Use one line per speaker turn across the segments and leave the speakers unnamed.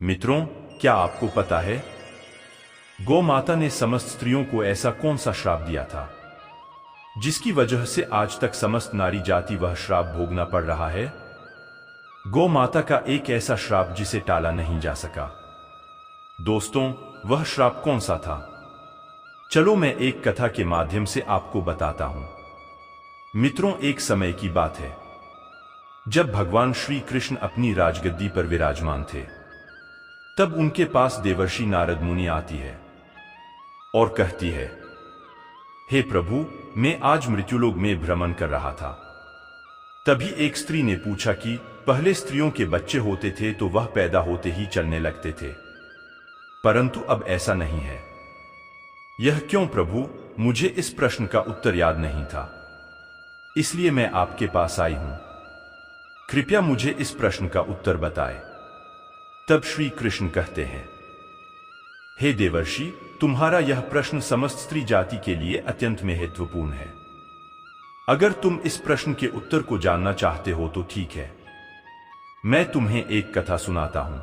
मित्रों, क्या आपको पता है गौ माता ने समस्त स्त्रियों को ऐसा कौन सा श्राप दिया था जिसकी वजह से आज तक समस्त नारी जाति वह श्राप भोगना पड़ रहा है? गौ माता का एक ऐसा श्राप जिसे टाला नहीं जा सका। दोस्तों, वह श्राप कौन सा था? चलो मैं एक कथा के माध्यम से आपको बताता हूं। मित्रों, एक समय की बात है जब भगवान श्री कृष्ण अपनी राजगद्दी पर विराजमान थे। तब उनके पास देवर्षि नारद मुनि आती है और कहती है, हे प्रभु, मैं आज मृत्युलोक में भ्रमण कर रहा था। तभी एक स्त्री ने पूछा कि पहले स्त्रियों के बच्चे होते थे तो वह पैदा होते ही चलने लगते थे, परंतु अब ऐसा नहीं है। यह क्यों प्रभु? मुझे इस प्रश्न का उत्तर याद नहीं था, इसलिए मैं आपके पास आई हूं। कृपया मुझे इस प्रश्न का उत्तर बताएं। तब श्री कृष्ण कहते हैं, हे देवर्षि, तुम्हारा यह प्रश्न समस्त स्त्री जाति के लिए अत्यंत महत्वपूर्ण है। अगर तुम इस प्रश्न के उत्तर को जानना चाहते हो तो ठीक है, मैं तुम्हें एक कथा सुनाता हूं।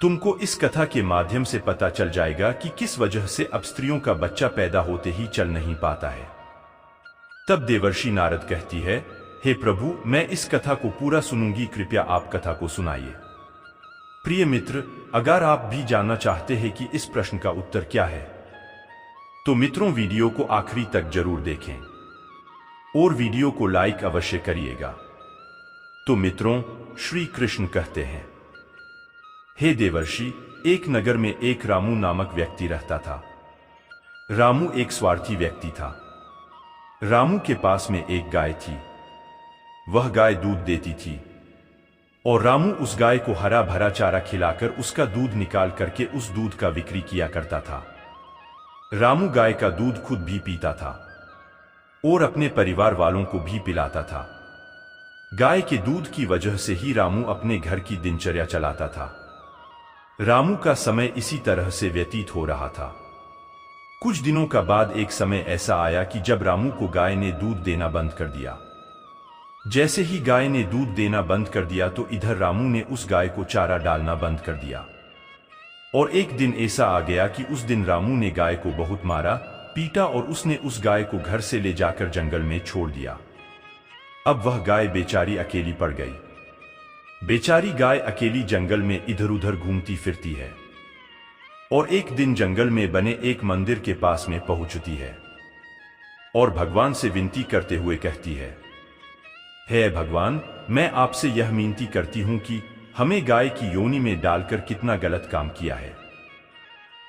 तुमको इस कथा के माध्यम से पता चल जाएगा कि किस वजह से अब स्त्रियों का बच्चा पैदा होते ही चल नहीं पाता है। तब देवर्षि नारद कहती है, हे प्रभु, मैं इस कथा को पूरा सुनूंगी, कृपया आप कथा को सुनाइए। प्रिय मित्र, अगर आप भी जानना चाहते हैं कि इस प्रश्न का उत्तर क्या है, तो मित्रों वीडियो को आखिरी तक जरूर देखें और वीडियो को लाइक अवश्य करिएगा। तो मित्रों, श्री कृष्ण कहते हैं, हे देवर्षि, एक नगर में एक रामू नामक व्यक्ति रहता था। रामू एक स्वार्थी व्यक्ति था। रामू के पास में एक गाय थी। वह गाय दूध देती थी और रामू उस गाय को हरा भरा चारा खिलाकर उसका दूध निकाल करके उस दूध का बिक्री किया करता था। रामू गाय का दूध खुद भी पीता था और अपने परिवार वालों को भी पिलाता था। गाय के दूध की वजह से ही रामू अपने घर की दिनचर्या चलाता था। रामू का समय इसी तरह से व्यतीत हो रहा था। कुछ दिनों का बाद एक समय ऐसा आया कि जब रामू को गाय ने दूध देना बंद कर दिया। जैसे ही गाय ने दूध देना बंद कर दिया तो इधर रामू ने उस गाय को चारा डालना बंद कर दिया। और एक दिन ऐसा आ गया कि उस दिन रामू ने गाय को बहुत मारा, पीटा और उसने उस गाय को घर से ले जाकर जंगल में छोड़ दिया। अब वह गाय बेचारी अकेली पड़ गई। बेचारी गाय अकेली जंगल में इधर उधर घूमती फिरती है और एक दिन जंगल में बने एक मंदिर के पास में पहुंचती है और भगवान से विनती करते हुए कहती है, हे भगवान, मैं आपसे यह विनती करती हूं कि हमें गाय की योनि में डालकर कितना गलत काम किया है।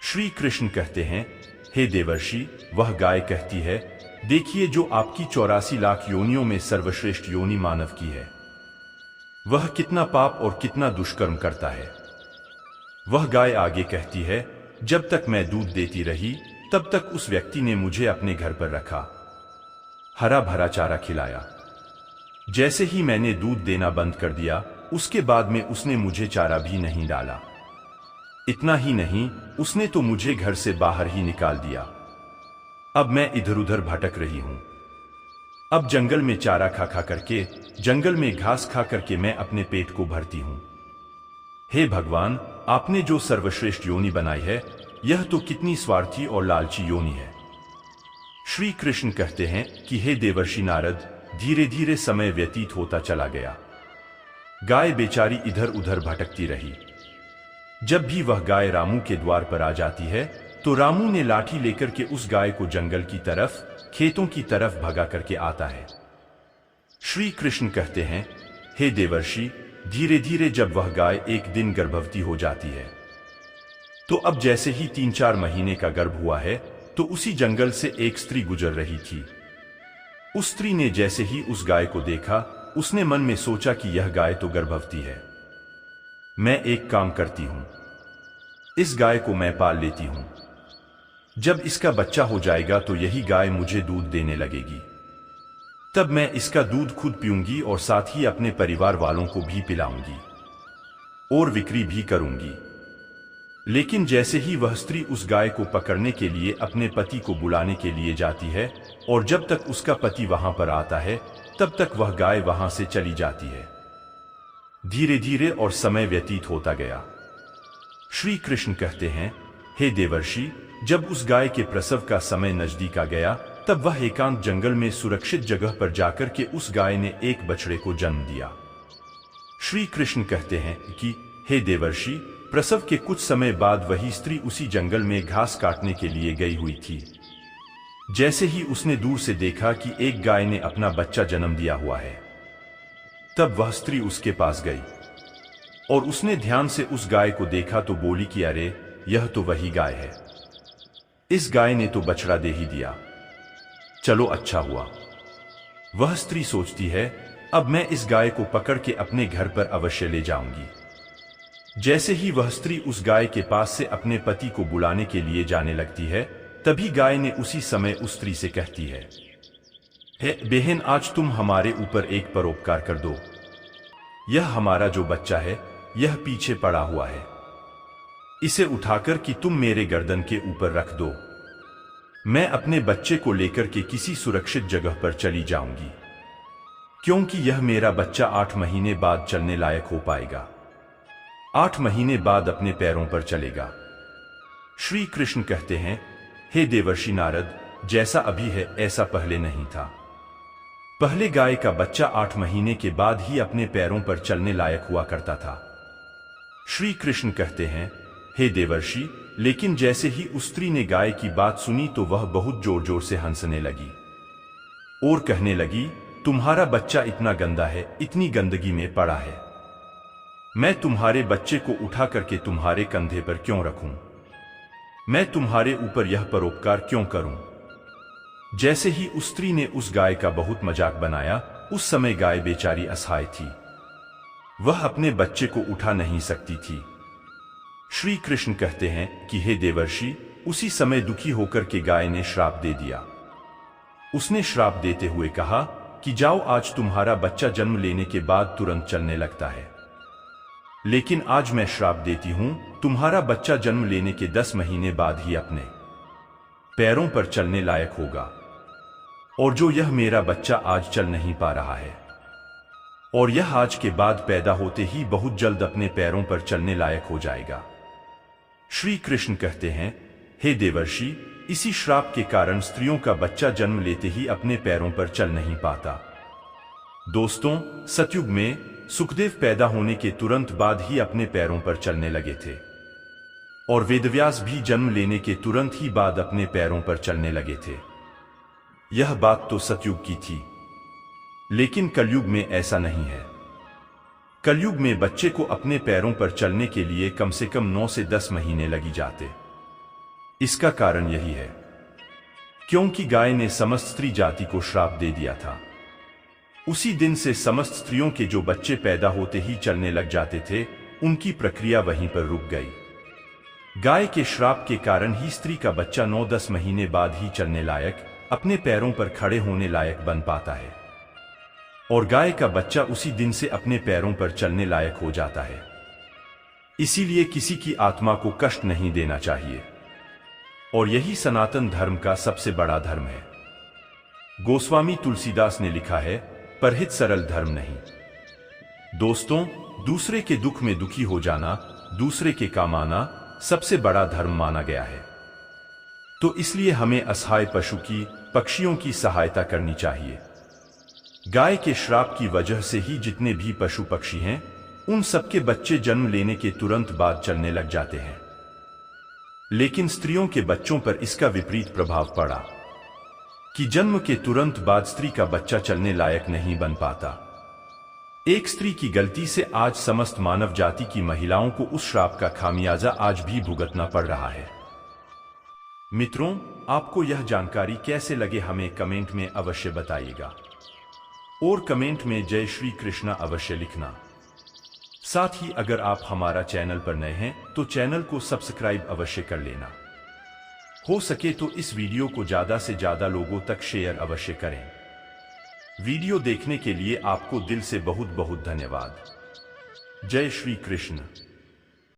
श्री कृष्ण कहते हैं, हे देवर्षि, वह गाय कहती है, देखिए, जो आपकी 84 लाख योनियों में सर्वश्रेष्ठ योनि मानव की है, वह कितना पाप और कितना दुष्कर्म करता है। वह गाय आगे कहती है, जब तक मैं दूध देती रही तब तक उस व्यक्ति ने मुझे अपने घर पर रखा, हरा भरा चारा खिलाया। जैसे ही मैंने दूध देना बंद कर दिया, उसके बाद में उसने मुझे चारा भी नहीं डाला। इतना ही नहीं, उसने तो मुझे घर से बाहर ही निकाल दिया। अब मैं इधर उधर भटक रही हूं। अब जंगल में चारा खा खा करके, जंगल में घास खा करके मैं अपने पेट को भरती हूं। हे भगवान, आपने जो सर्वश्रेष्ठ योनि बनाई है, यह तो कितनी स्वार्थी और लालची योनि है। श्री कृष्ण कहते हैं कि हे देवर्षि नारद, धीरे धीरे समय व्यतीत होता चला गया। गाय बेचारी इधर उधर भटकती रही। जब भी वह गाय रामू के द्वार पर आ जाती है तो रामू ने लाठी लेकर के उस गाय को जंगल की तरफ, खेतों की तरफ भगा करके आता है। श्री कृष्ण कहते हैं, हे देवर्षि, धीरे धीरे जब वह गाय एक दिन गर्भवती हो जाती है, तो अब जैसे ही 3-4 महीने का गर्भ हुआ है तो उसी जंगल से एक स्त्री गुजर रही थी। उस स्त्री ने जैसे ही उस गाय को देखा, उसने मन में सोचा कि यह गाय तो गर्भवती है। मैं एक काम करती हूं, इस गाय को मैं पाल लेती हूं। जब इसका बच्चा हो जाएगा तो यही गाय मुझे दूध देने लगेगी। तब मैं इसका दूध खुद पीऊंगी और साथ ही अपने परिवार वालों को भी पिलाऊंगी और बिक्री भी करूंगी। लेकिन जैसे ही वह स्त्री उस गाय को पकड़ने के लिए अपने पति को बुलाने के लिए जाती है और जब तक उसका पति वहां पर आता है तब तक वह गाय वहां से चली जाती है। धीरे धीरे और समय व्यतीत होता गया। श्री कृष्ण कहते हैं, हे देवर्षि, जब उस गाय के प्रसव का समय नजदीक आ गया, तब वह एकांत जंगल में सुरक्षित जगह पर जाकर के उस गाय ने एक बछड़े को जन्म दिया। श्री कृष्ण कहते हैं कि हे देवर्षि, प्रसव के कुछ समय बाद वही स्त्री उसी जंगल में घास काटने के लिए गई हुई थी। जैसे ही उसने दूर से देखा कि एक गाय ने अपना बच्चा जन्म दिया हुआ है, तब वह स्त्री उसके पास गई और उसने ध्यान से उस गाय को देखा तो बोली कि अरे, यह तो वही गाय है। इस गाय ने तो बछड़ा दे ही दिया, चलो अच्छा हुआ। वह स्त्री सोचती है, अब मैं इस गाय को पकड़ के अपने घर पर अवश्य ले जाऊंगी। जैसे ही वह स्त्री उस गाय के पास से अपने पति को बुलाने के लिए जाने लगती है, तभी गाय ने उसी समय उस स्त्री से कहती है, हे बहन, आज तुम हमारे ऊपर एक परोपकार कर दो। यह हमारा जो बच्चा है, यह पीछे पड़ा हुआ है। इसे उठाकर कि तुम मेरे गर्दन के ऊपर रख दो। मैं अपने बच्चे को लेकर के किसी सुरक्षित जगह पर चली जाऊंगी, क्योंकि यह मेरा बच्चा 8 महीने बाद चलने लायक हो पाएगा। 8 महीने बाद अपने पैरों पर चलेगा। श्री कृष्ण कहते हैं, हे देवर्षि नारद, जैसा अभी है ऐसा पहले नहीं था। पहले गाय का बच्चा 8 महीने के बाद ही अपने पैरों पर चलने लायक हुआ करता था। श्री कृष्ण कहते हैं, हे देवर्षि, लेकिन जैसे ही उस स्त्री ने गाय की बात सुनी तो वह बहुत जोर जोर से हंसने लगी और कहने लगी, तुम्हारा बच्चा इतना गंदा है, इतनी गंदगी में पड़ा है। मैं तुम्हारे बच्चे को उठा करके तुम्हारे कंधे पर क्यों रखूं? मैं तुम्हारे ऊपर यह परोपकार क्यों करूं? जैसे ही उस स्त्री ने उस गाय का बहुत मजाक बनाया, उस समय गाय बेचारी असहाय थी। वह अपने बच्चे को उठा नहीं सकती थी। श्री कृष्ण कहते हैं कि हे देवर्षि, उसी समय दुखी होकर के गाय ने श्राप दे दिया। उसने श्राप देते हुए कहा कि जाओ, आज तुम्हारा बच्चा जन्म लेने के बाद तुरंत चलने लगता है, लेकिन आज मैं श्राप देती हूं, तुम्हारा बच्चा जन्म लेने के 10 महीने बाद ही अपने पैरों पर चलने लायक होगा। और जो यह मेरा बच्चा आज चल नहीं पा रहा है, और यह आज के बाद पैदा होते ही बहुत जल्द अपने पैरों पर चलने लायक हो जाएगा। श्री कृष्ण कहते हैं, हे देवर्षि, इसी श्राप के कारण स्त्रियों का बच्चा जन्म लेते ही अपने पैरों पर चल नहीं पाता। दोस्तों, सतयुग में सुखदेव पैदा होने के तुरंत बाद ही अपने पैरों पर चलने लगे थे, और वेदव्यास भी जन्म लेने के तुरंत ही बाद अपने पैरों पर चलने लगे थे। यह बात तो सतयुग की थी, लेकिन कलयुग में ऐसा नहीं है। कलयुग में बच्चे को अपने पैरों पर चलने के लिए कम से कम 9 से 10 महीने लगी जाते। इसका कारण यही है क्योंकि गाय ने समस्त स्त्री जाति को श्राप दे दिया था। उसी दिन से समस्त स्त्रियों के जो बच्चे पैदा होते ही चलने लग जाते थे, उनकी प्रक्रिया वहीं पर रुक गई। गाय के श्राप के कारण ही स्त्री का बच्चा 9-10 महीने बाद ही चलने लायक, अपने पैरों पर खड़े होने लायक बन पाता है, और गाय का बच्चा उसी दिन से अपने पैरों पर चलने लायक हो जाता है। इसीलिए किसी की आत्मा को कष्ट नहीं देना चाहिए, और यही सनातन धर्म का सबसे बड़ा धर्म है। गोस्वामी तुलसीदास ने लिखा है, परहित सरल धर्म नहीं। दोस्तों, दूसरे के दुख में दुखी हो जाना, दूसरे के काम आना सबसे बड़ा धर्म माना गया है। तो इसलिए हमें असहाय पशु की, पक्षियों की सहायता करनी चाहिए। गाय के श्राप की वजह से ही जितने भी पशु पक्षी हैं, उन सबके बच्चे जन्म लेने के तुरंत बाद चलने लग जाते हैं। लेकिन स्त्रियों के बच्चों पर इसका विपरीत प्रभाव पड़ा कि जन्म के तुरंत बाद स्त्री का बच्चा चलने लायक नहीं बन पाता। एक स्त्री की गलती से आज समस्त मानव जाति की महिलाओं को उस श्राप का खामियाजा आज भी भुगतना पड़ रहा है। मित्रों, आपको यह जानकारी कैसे लगे हमें कमेंट में अवश्य बताइएगा, और कमेंट में जय श्री कृष्णा अवश्य लिखना। साथ ही अगर आप हमारा चैनल पर नए हैं तो चैनल को सब्सक्राइब अवश्य कर लेना। हो सके तो इस वीडियो को ज्यादा से ज्यादा लोगों तक शेयर अवश्य करें। वीडियो देखने के लिए आपको दिल से बहुत बहुत धन्यवाद। जय श्री कृष्ण।